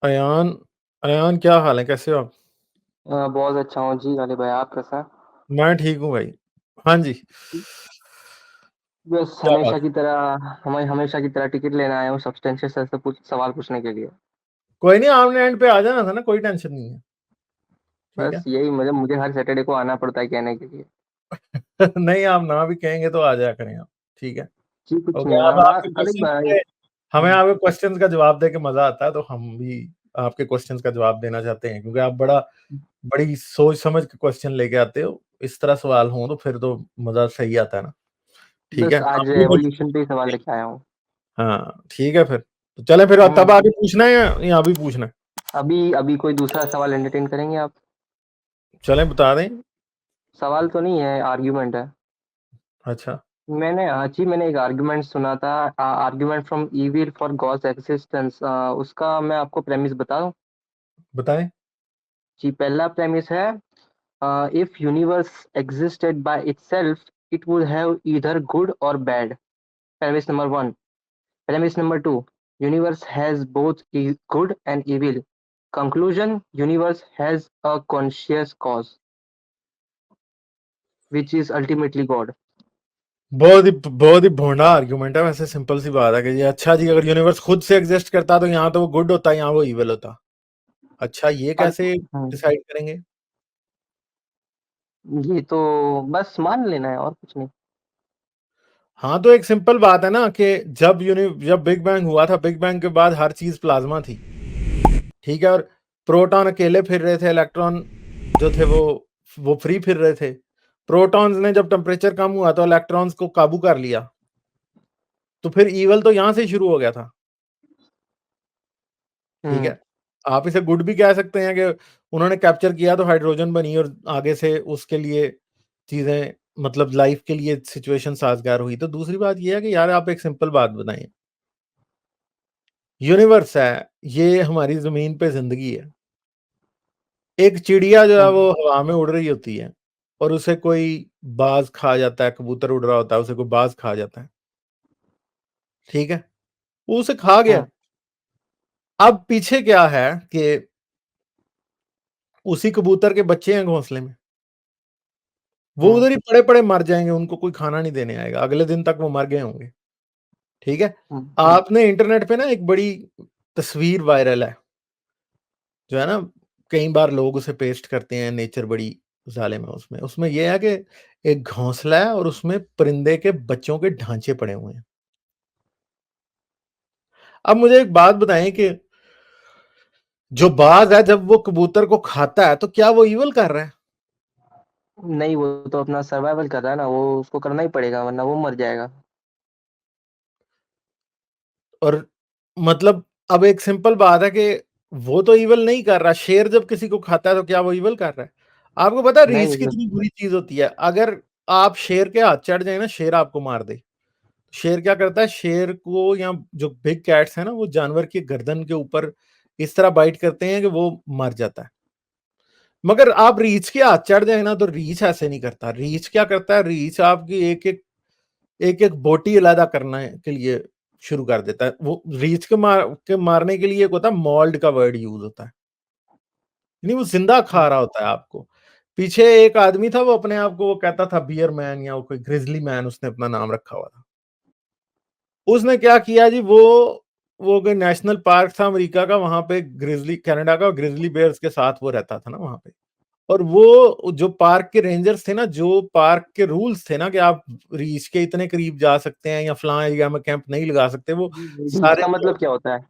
अयान अयान क्या हाल है, कैसे हो आप? बहुत अच्छा हूँ जी अली भाई, आप कैसा हैं? मैं ठीक हूँ भाई। हाँ जी। बस क्या बात? हमेशा की तरह टिकट लेने आया हूँ सब्सटेंशियल सर से सवाल पूछने के लिए। कोई नहीं, आपने एंड पे आ जाना था ना, कोई टेंशन नहीं है। ठीक बस है। यही मुझे मुझे हर सैटरडे को आना पड़ता है कहने के लिए। नहीं, आप ना भी कहेंगे तो आ जाया करें आप। ठीक है। जी कुछ नहीं ओके, अब आपके अली क्वेश्चन भाई। पे हमें आपके क्वेश्चंस का जवाब दे के मजा आता है, तो हम भी आपके क्वेश्चंस का जवाब देना चाहते हैं, क्योंकि आप बड़ी सोच समझ के क्वेश्चन लेके आते हो। इस तरह सवाल हो तो फिर तो मजा सही आता है ना। ठीक है, बस आप आज भी एवोल्यूशन पे ही सवाल पूछिए। लेके आया हूँ। हाँ ठीक है, फिर तो चले, फिर तब हम्म आगे पूछना है या अभी पूछना है? अभी अभी कोई दूसरा सवाल एंटरटेन करेंगे आप? चलें, बता दें। सवाल तो नहीं है, आर्ग्यूमेंट है। अच्छा, मैंने एक आर्ग्यूमेंट सुना था, argument from evil for God's existence. उसका मैं आपको प्रेमिस बता दूं। बताएं। जी पहला प्रेमिस है, if universe existed by itself, it would have either good or bad. Premise number one. Premise number two. Universe has both good and evil. Conclusion. Universe has a conscious cause, which is ultimately God. बहुत ही भोंडा argument है। वैसे simple सी बात है कि ये, अच्छा जी, अगर universe खुद से एग्जिस्ट करता तो यहाँ तो वो गुड होता, यहाँ वो इविल होता। अच्छा, ये और कैसे डिसाइड करेंगे? ये तो बस मान लेना है और कुछ नहीं। हाँ, तो एक सिंपल बात है ना कि जब बिग बैंग हुआ था, बिग बैंग के बाद हर चीज प्लाज्मा थी। ठीक है, और प्रोटॉन अकेले फिर रहे थे, इलेक्ट्रॉन जो थे वो फ्री फिर रहे थे। प्रोटॉन्स ने जब टेम्परेचर कम हुआ तो इलेक्ट्रॉन्स को काबू कर लिया, तो फिर ईवल तो यहां से शुरू हो गया था। ठीक हम्म है। आप इसे गुड भी कह सकते हैं कि उन्होंने कैप्चर किया तो हाइड्रोजन बनी, और आगे से उसके लिए चीजें, मतलब लाइफ के लिए सिचुएशन साजगार हुई। तो दूसरी बात यह है कि यार, आप एक सिंपल बात बताएं। यूनिवर्स है, ये हमारी जमीन पे जिंदगी है। एक चिड़िया जो है हम्म वो हवा में उड़ रही होती है, और उसे कोई बाज खा जाता है, कबूतर उड़ रहा होता है, उसे कोई बाज खा जाता है। ठीक है, वो उसे खा गया। हम्म अब पीछे क्या है कि उसी कबूतर के बच्चे हैं घोंसले में, वो हम्म उधर ही पड़े पड़े मर जाएंगे, उनको कोई खाना नहीं देने आएगा, अगले दिन तक वो मर गए होंगे। ठीक है। हम्म आपने इंटरनेट पे ना एक बड़ी तस्वीर वायरल है, जो है ना, कई बार लोग उसे पेस्ट करते हैं, नेचर बड़ी जालिम है उसमें। उसमें यह है कि एक घोंसला है और उसमें परिंदे के बच्चों के ढांचे पड़े हुए हैं। अब मुझे एक बात बताएं कि जो बाज है, जब वो कबूतर को खाता है तो क्या वो इवल कर रहा है? नहीं, वो तो अपना सर्वाइवल कर रहा है ना, वो उसको करना ही पड़ेगा वरना वो मर जाएगा। और मतलब, अब एक सिंपल बात है कि वो तो इवल नहीं कर रहा। शेर जब किसी को खाता है तो क्या वो इवल कर रहा है? आपको पता है रीछ नहीं कितनी बुरी चीज होती है? अगर आप शेर के हाथ चढ़ जाए ना, शेर आपको मार दे। शेर क्या करता है, शेर को, या जो बिग कैट्स है ना, वो जानवर की गर्दन के ऊपर इस तरह बाइट करते हैं कि वो मर जाता है। मगर आप रीछ के हाथ चढ़ जाए ना, तो रीछ ऐसे नहीं करता। रीछ क्या करता है, रीछ आपकी एक एक बोटी अलहदा करने के लिए शुरू कर देता है। वो रीछ के मारने के लिए एक होता है, मॉल्ड का वर्ड यूज होता है, यानी वो जिंदा खा रहा होता है आपको। पीछे एक आदमी था, वो अपने आप को वो कहता था बियर मैन, या वो कोई ग्रिजली मैन उसने अपना नाम रखा हुआ था। उसने क्या किया जी, वो कोई नेशनल पार्क था अमेरिका का, वहां पे ग्रिजली, कनाडा का, ग्रिजली बेयर्स के साथ वो रहता था ना वहां पे। और वो जो पार्क के रेंजर्स थे ना, जो पार्क के रूल्स थे ना कि आप रीच के इतने करीब जा सकते हैं या फलां एरिया में कैंप नहीं लगा सकते, वो रीछ सारे का मतलब क्या होता है?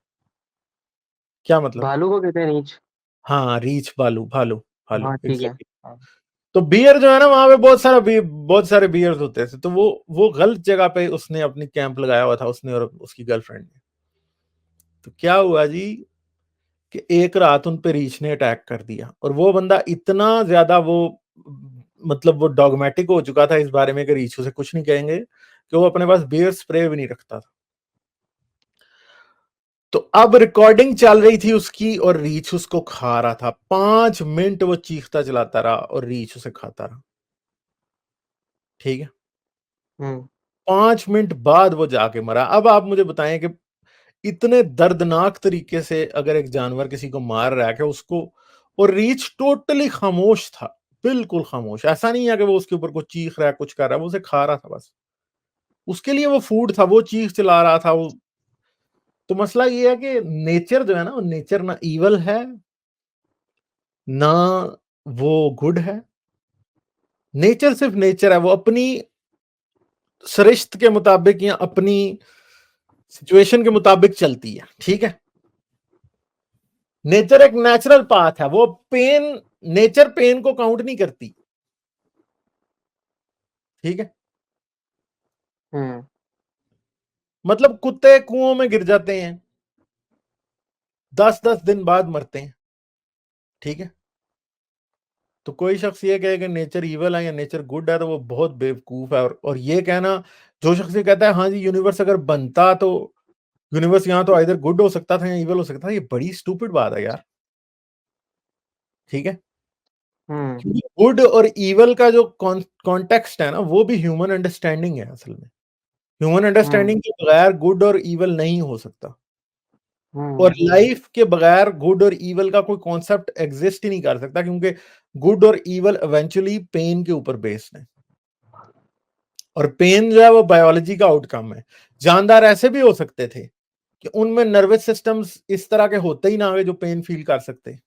क्या मतलब? भालू को कहते हैं रीछ। हाँ, रीच, भालू, भालू, भालू, हाँ ठीक है। एग्जैक्टली। हाँ। तो बियर जो है ना, वहां पे बहुत सारे बियर्स होते थे। तो वो गलत जगह पे उसने अपनी कैंप लगाया हुआ था, उसने और उसकी गर्लफ्रेंड ने। तो क्या हुआ जी कि एक रात उन पे रीछ ने अटैक कर दिया, और वो बंदा इतना ज्यादा वो, मतलब वो डॉगमेटिक हो चुका था इस बारे में कि रीछ उसे कुछ नहीं कहेंगे, कि वो अपने पास बियर स्प्रे भी नहीं रखता था। तो अब रिकॉर्डिंग चल रही थी उसकी, और रीछ उसको खा रहा था। 5 मिनट वो चीखता चलाता रहा और रीछ उसे खाता रहा। ठीक है। हम्म 5 मिनट बाद वो जाके मरा। अब आप मुझे बताएं कि इतने दर्दनाक तरीके से अगर एक जानवर किसी को मार रहा है कि उसको, और रीछ टोटली खामोश था, बिल्कुल खामोश, ऐसा नहीं है कि वो उसके ऊपर कुछ चीख रहा है, कुछ कर रहा है, वो उसे खा रहा था बस, उसके लिए वो फूड था, वो चीख चला रहा था वो। तो मसला ये है कि नेचर जो है ना, नेचर ना ईवल है ना वो गुड है। नेचर सिर्फ नेचर है, वो अपनी सरिश्त के मुताबिक या अपनी सिचुएशन के मुताबिक चलती है, ठीक है। नेचर एक नेचुरल पाथ है, वो पेन, नेचर पेन को काउंट नहीं करती, ठीक है। मतलब कुत्ते कुओं में गिर जाते हैं, 10-10 दिन बाद मरते हैं, ठीक है। तो कोई शख्स ये कहे कि नेचर ईवल है या नेचर गुड है, तो वो बहुत बेवकूफ है। और ये कहना, जो शख्स ये कहता है हाँ जी यूनिवर्स अगर बनता तो यूनिवर्स यहाँ तो इधर गुड हो सकता था या ईवल हो सकता था, ये बड़ी स्टूपिड बात है यार, ठीक है। गुड और ईवल का जो कॉन्टेक्स्ट है ना, वो भी ह्यूमन अंडरस्टैंडिंग है असल में। ह्यूमन अंडरस्टैंडिंग के बगैर गुड और ईवल नहीं हो सकता, और लाइफ के बगैर गुड और ईवल का कोई कॉन्सेप्ट एग्जिस्ट ही नहीं कर सकता, क्योंकि गुड और ईवल इवेंचुअली पेन के ऊपर बेस्ड है, और पेन जो है वो बायोलॉजी का आउटकम है। जानदार ऐसे भी हो सकते थे कि उनमें नर्वस सिस्टम्स इस तरह के होते ही ना हो जो पेन फील कर सकते,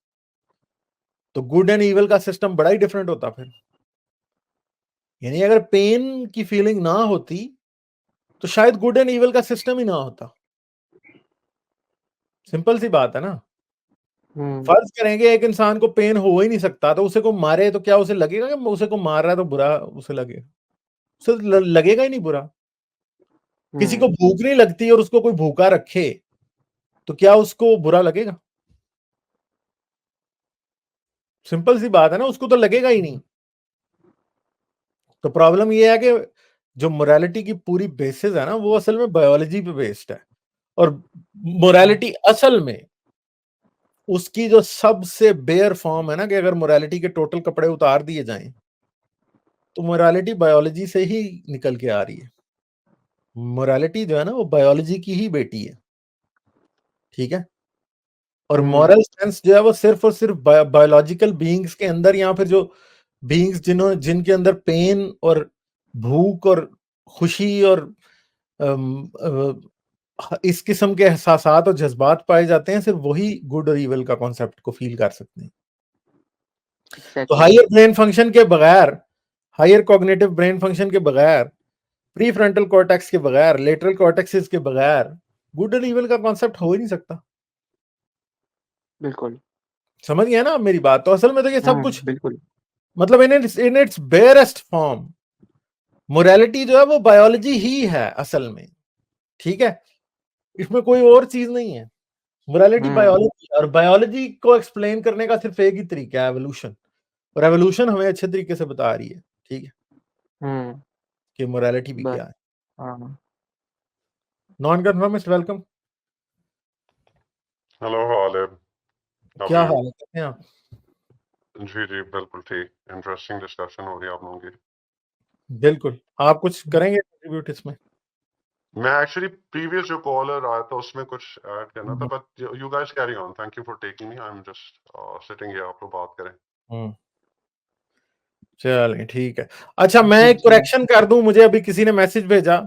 तो गुड एंड ईवल का सिस्टम बड़ा ही डिफरेंट होता फिर। यानी अगर पेन की फीलिंग ना होती तो शायद गुड एंड ईवल का सिस्टम ही ना होता। सिंपल सी बात है ना। फर्ज करेंगे एक इंसान को पेन हो ही नहीं सकता, तो उसे को मारे तो क्या उसे लगेगा कि उसे को मार रहा है तो बुरा उसे लगेगा? उसे लगेगा ही नहीं बुरा। किसी को भूख नहीं लगती और उसको कोई भूखा रखे तो क्या उसको बुरा लगेगा? सिंपल सी बात है ना, उसको तो लगेगा ही नहीं। तो प्रॉब्लम ये है कि जो मोरालिटी की पूरी बेसिस है ना, वो असल में बायोलॉजी पे बेस्ड है, और मोरालिटी असल में उसकी जो सबसे बेयर फॉर्म है ना, कि अगर मोरालिटी के टोटल कपड़े उतार दिए जाएं तो मोरालिटी बायोलॉजी से ही निकल के आ रही है। मोरालिटी जो है ना वो बायोलॉजी की ही बेटी है, ठीक है। और मॉरल सेंस जो है वो सिर्फ और सिर्फ बायोलॉजिकल बीइंग्स के अंदर, या फिर जो बीइंग्स जिनके अंदर पेन और भूख और खुशी और इस किस्म के एहसासात और जज्बात पाए जाते हैं, सिर्फ वही गुड और इवल का कॉन्सेप्ट को फील कर सकते हैं। तो हायर ब्रेन फंक्शन के बगैर, हायर कॉग्निटिव ब्रेन फंक्शन के बगैर, प्री फ्रंटल कॉर्टेक्स के बगैर, लेटरल कॉर्टेक्सिस के बगैर गुड और इवल का कॉन्सेप्ट हो ही नहीं सकता। बिल्कुल। समझ गया ना आप मेरी बात? तो असल में तो ये सब कुछ बिल्कुल। मतलब इन इट्स बेयरेस्ट फॉर्म मोरालिटी जो है वो बायोलॉजी ही है असल में, ठीक है। इसमें कोई और चीज नहीं है। मोरालिटी बायोलॉजी, और बायोलॉजी को एक्सप्लेन करने का सिर्फ एक ही तरीका है, एवोल्यूशन। और एवोल्यूशन हमें अच्छे तरीके से बता रही है, ठीक है, कि मोरालिटी भी क्या है। Non conformist welcome. हेलो हालिब, क्या हाल है, कैसे हैं आप? जी जी बिल्कुल ठीक, इंटरेस्टिंग डिस्कशन हो रही है आप लोगों की। बिल्कुल। आप कुछ करेंगे कंट्रीब्यूट इसमें? मैं एक्चुअली प्रीवियस जो कॉलर आया था उसमें कुछ ऐड करना था, but you guys carry on, thank you for taking me, I am just sitting here, आप लोग बात करें। चलें ठीक है। अच्छा मैं एक करेक्शन कर दूं, मुझे अभी किसी ने मैसेज भेजा,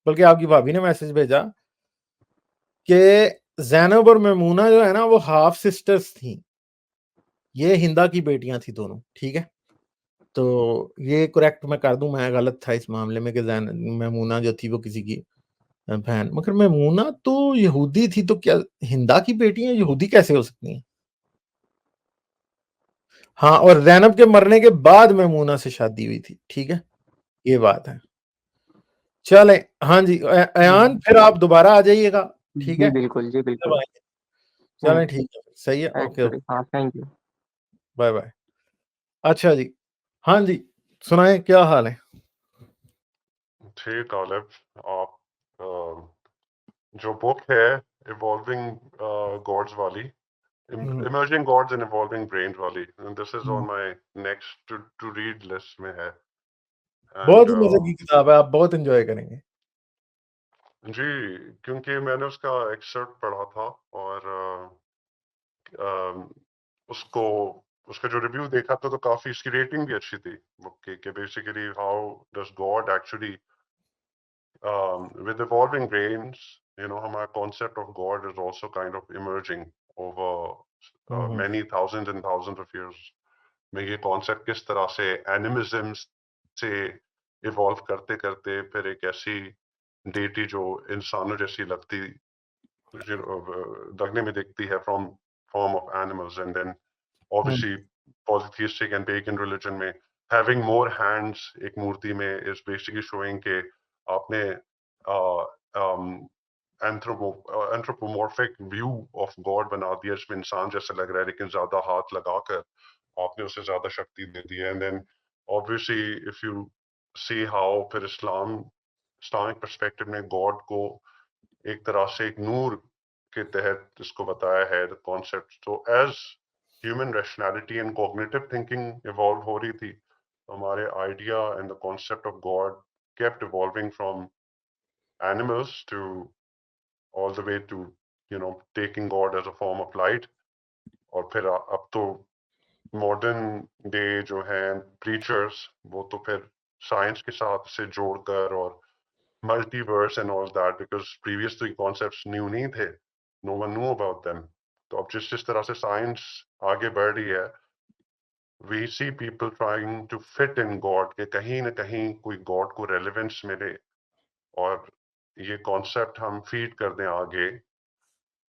बल्कि आपकी भाभी ने मैसेज भेजा कि ज़ैनब और मैमूना जो है ना वो हाफ सिस्टर्स थी, ये हिंदा की बेटियां थी दोनों, ठीक है। तो ये करेक्ट मैं कर दूं, मैं गलत था इस मामले में कि मैमूना जो थी वो किसी की बहन, मगर मैमूना तो यहूदी थी, तो क्या हिंदा की बेटियां यहूदी कैसे हो सकती हैं? हाँ, और ज़ैनब के मरने के बाद मैमूना से शादी हुई थी, ठीक है, ये बात है। चलें, हाँ जी, अयान फिर आप दोबारा आ जाइएगा, ठीक जी है। बिल्कुल, जी बिल्कुल। चलें ठीक है, सही है, ओके, हाँ, थैंक यू। Bye bye. अच्छा जी, हाँ जी, सुनाएं क्या हाल है? ठीक हालिब, आप जो बुक है इवॉल्विंग गॉड्स वाली, emerging gods and evolving brains वाली, this is on my next to read list में है। बहुत ही मजे की किताब है, आप बहुत एंजॉय करेंगे। जी, क्योंकि मैंने उसका एक्सर्ट पढ़ा था और उसको उसका जो रिव्यू देखा था तो काफी इसकी रेटिंग भी अच्छी थी बुक की कि basically how does God actually with evolving brains, you know, our concept of God is also kind of emerging over many thousands and thousands of years. में ये कॉन्सेप्ट किस तरह से एनिमिज्म से इवॉल्व करते करते फिर एक ऐसी डेटी जो इंसानों जैसी लगने में दिखती है from form of animals and then obviously polytheistic and pagan religion में having more hands एक मूर्ति में is basically showing कि आपने anthropomorphic view of God बना दिया इसमें इंसान जैसा लग रहा है लेकिन ज्यादा हाथ लगाकर आपने उसे ज्यादा शक्ति दे दी है and then obviously if you see how फिर Islamic perspective में God को एक तरह से एक नूर के तहत इसको बताया है द कॉन्सेप्ट तो as human rationality and cognitive thinking evolve हो रही थी हमारे idea and the concept of God kept evolving from animals to all the way to taking God as a form of light और फिर अब तो modern day जो है प्रीचर्स वो तो फिर साइंस के साथ से जोड़कर और multiverse and all that because previously concepts new नहीं थे no one knew about them तो अब जिस तरह से साइंस आगे बढ़ रही है we see people trying to fit in God कि कहीं ना कहीं कोई God को relevance मिले और ये concept हम feed कर दें आगे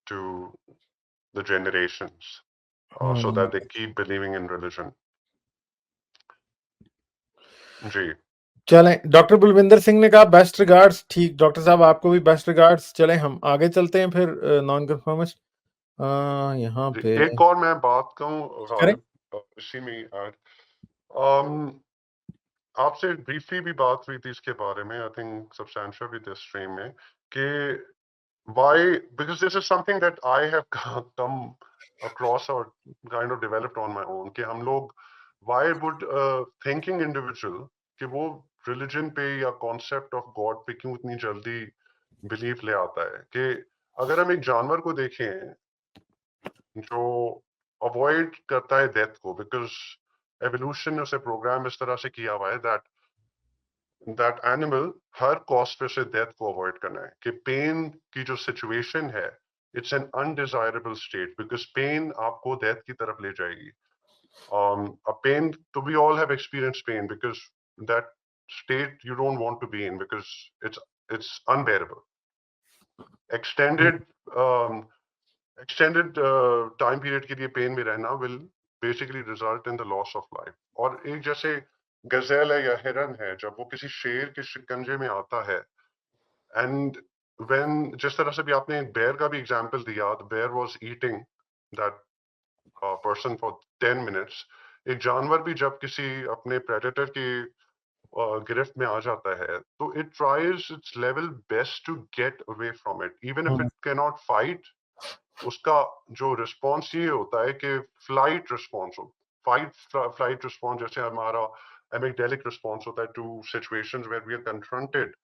to the generations so that they keep believing in religion जी चलें डॉक्टर बुलविंदर सिंह ने कहा बेस्ट रिगार्ड्स ठीक डॉक्टर साहब आपको भी बेस्ट रिगार्ड्स चलें हम आगे चलते हैं फिर नॉन कन्फर्मिस्ट यहाँ पे एक और मैं बात कहूँ करें इसी में um, आपसे ब्रीफली भी बात हुई थी इसके बारे में आई थिंक सब्सटेंशियल भी दिस स्ट्रीम में कि why because this is something that I have come across or kind of developed on my own कि हम लोग why would a thinking individual कि वो religion पे या concept of God पे क्यों इतनी जल्दी belief ले आता है कि अगर हम एक जानवर को देखें जो अवॉइड करता है डेथ को बिकॉज एवोल्यूशन ने उसे प्रोग्राम इस तरह से किया हुआ है दैट एनिमल हर कॉस्ट पे से डेथ को अवॉइड करना है कि पेन की जो सिचुएशन है it's an undesirable state because pain आपको डेथ की तरफ ले जाएगी a pain to we all have experienced pain because that state you don't want to be in because it's unbearable extended extended time period के लिए pen में रहना will basically result in the loss of life और एक जैसे Gazelle है या हिरन है जब वो किसी शेर के शिकंजे में आता है एंड व्हेन जिस तरह से भी आपने बेयर का भी एग्जांपल दिया the bear was eating that person for 10 minutes एक जानवर भी जब किसी अपने प्रेडेटर की गिरफ्त में आ जाता है तो it tries its level best to get away from it even if it can not fight उसका जो रिस्पॉन्स ये होता है कि फ्लाइट रिस्पॉन्स हो फ्लाइट रिस्पॉन्स जैसे हमारा एमिगडेलिक रिस्पॉन्स होता है to situations where we are confronted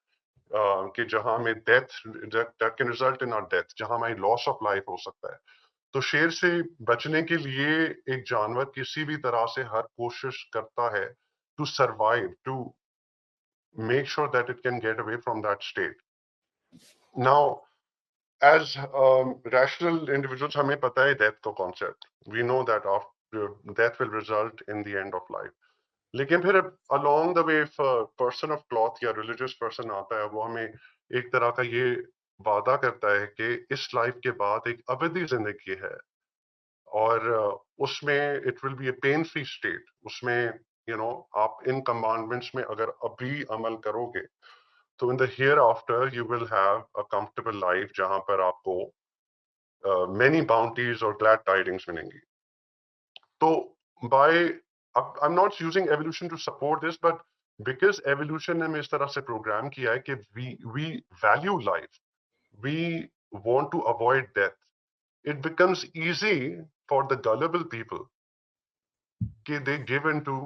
कि जहां में death that can result in our death जहां हमारी लॉस ऑफ लाइफ हो सकता है तो शेर से बचने के लिए एक जानवर किसी भी तरह से हर कोशिश करता है to survive to make sure that it can get away from that state now as rational individuals हमें पता है death का concept we know that after death will result in the end of life लेकिन फिर along the way if a person of cloth या religious person आता है वो हमें एक तरह का ये वादा करता है कि इस लाइफ के बाद एक अवधि जिंदगी है और उसमें it will be a pain free state उसमें आप इन commandments में अगर अभी अमल करोगे तो in the hereafter you will have a comfortable life जहां पर आपको many bounties or glad tidings मिलेंगी तो by I'm not using evolution to support this but because evolution ने हमें इस तरह से प्रोग्राम किया है कि we value life we want to avoid death it becomes easy for the gullible people कि they give into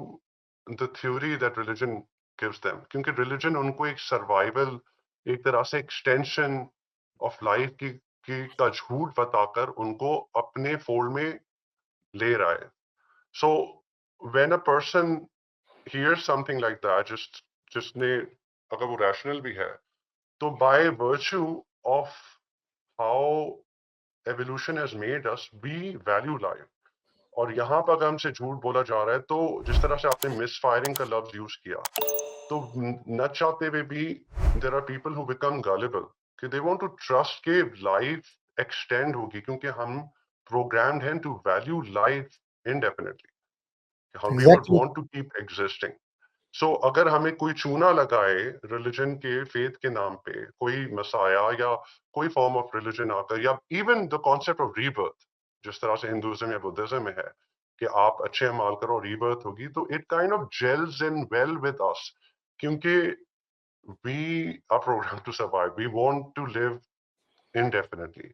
the theory that religion gives them क्योंकि religion उनको एक survival एक तरह से एक्सटेंशन ऑफ लाइफ की का झूठ बताकर उनको अपने फोल्ड में ले रहा है. So when a person hears something like that, जिसने अगर वो रैशनल भी है, तो by virtue of how evolution has made us, we value life. और यहाँ पर अगर हमसे झूठ बोला जा रहा है, तो जिस तरह से आपने मिसफायरिंग का लफ्ज यूज किया, तो न चाहते हुए भी there are people who become gullible कि they want to trust कि life extend होगी, क्योंकि हम programmed हैं to value life indefinitely. We would Exactly. want to keep existing. So अगर हमें कोई चूना लगाए रिलीजन के फेथ के नाम पे, कोई मसाया या कोई फॉर्म ऑफ रिलीजन आकर, या even the concept of rebirth जिस तरह से हिंदुइज्म या बुद्धिज्म में है कि आप अच्छे अमाल करो रीबर्थ होगी, तो it kind of gels in well with us, क्योंकि we are programmed to survive. We want to live indefinitely.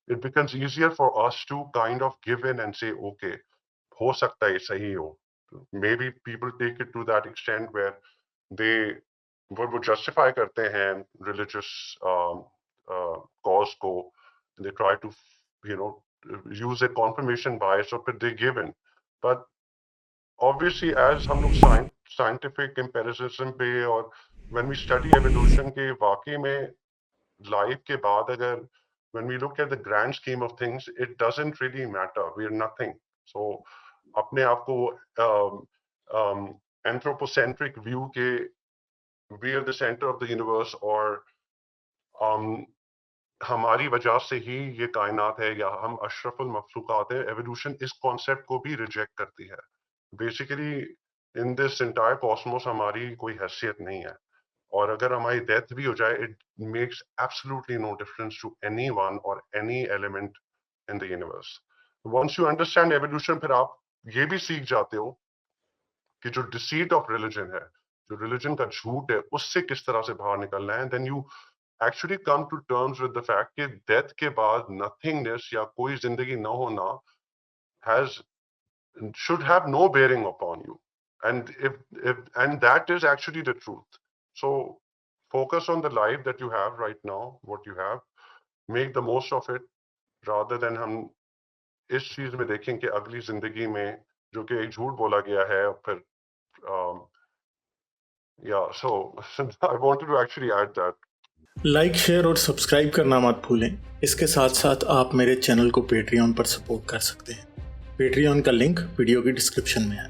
It becomes easier for us to kind of give in and say, okay, हो सकता है सही हो. Maybe people take it to that extent where they वो justify करते हैं religious cause को. They try to, you know, use a confirmation bias, or they give in. But obviously, as हम लोग scientific empiricism पे, और when we study evolution के वाकई में life के बाद, अगर when we look at the grand scheme of things, it doesn't really matter. We are nothing. So अपने आप को anthropocentric view के we are the center of the universe, और हमारी वजह से ही ये कायनात है, या हम अशरफुल मखलूकात है, एवोल्यूशन इस कॉन्सेप्ट को भी रिजेक्ट करती है. Basically in this entire Cosmos हमारी कोई हैसियत नहीं है, और अगर हमारी डेथ भी हो जाए, it makes absolutely no difference to anyone और any element in the universe. Once you understand evolution, फिर आप ये भी सीख जाते हो कि जो डिसीट ऑफ रिलीजन है, जो रिलीजन का झूठ है, उससे किस तरह से बाहर निकलना है. Then you actually come to terms with the fact कि death के बाद nothingness या कोई जिंदगी न होना should have no bearing upon you, and and that is actually the truth. So focus on the life that you have right now, what you have, make the most of it, rather than हम इस चीज में देखें कि अगली जिंदगी में जो कि एक झूठ बोला गया है. फिर yeah, so I wanted to actually add that. Like, share और सब्सक्राइब करना मत भूलें. इसके साथ साथ आप मेरे चैनल को पेट्रियन पर सपोर्ट कर सकते हैं. पेट्रियन का लिंक वीडियो की डिस्क्रिप्शन में है.